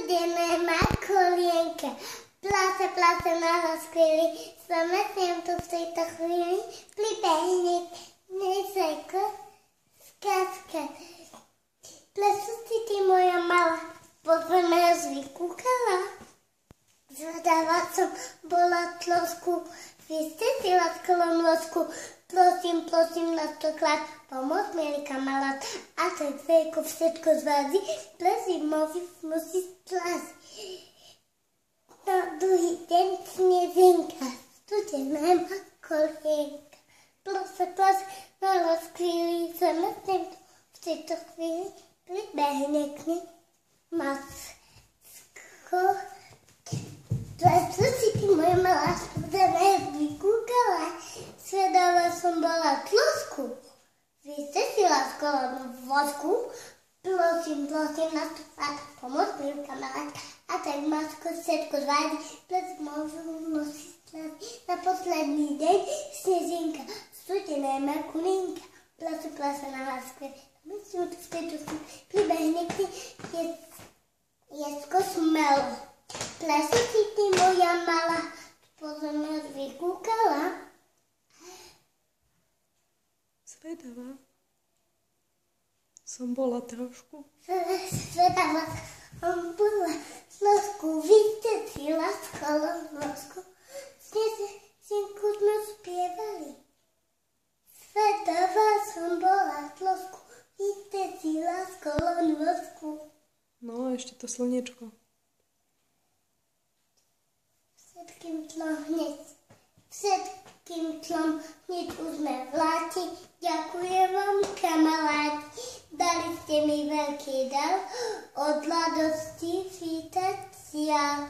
studené má kolienka. Plase, plase na rozkvili, zamestnem tu v tejto chvíli, pribehne nezajko, skazka. Plesu si ty moja malá, pozveme ho zvykúkala. Zvedáva som bola tlosku, vy ste si láskala nôzku. Prosím, prosím na stokrát, pomoc milý kamarát. A tak vejko všetko zvází, plesí musí splaziť. Na druhý deň snežinka, studená má kolienka. Plase, plase, na rozkvíli, zamestnem v tejto chvíli, pribehne k nej macko. Plesu si ty moja malá, studená vykúkala, svedala som bola tlosku. Vy ste si láskala vosku, prosím, prosím na stokrát, pomoc milý kamarát. A tak matko všetko zvádí, ples môžu nosiť slavy. Na posledný deň snežinka, studená má kulinka. Plase, plase na láske, myslím, tu v tejto chvíli pribehne k nej jesko smelo. Plesu si ty moja malá, pozorne vykúkala. Zvedavá som bola trošku. Zvedavá som bola tlosku, vy ste si láskala tlosku. Snežinku sme spievali. Zvedavá som bola tlosku, vy ste si láskala tlosku. No a ešte to slniečko. Všetkým tlom hneď už sme v láti. Ďakujem vám, kamaráti. Dali ste mi veľký dar od radosti vítacia.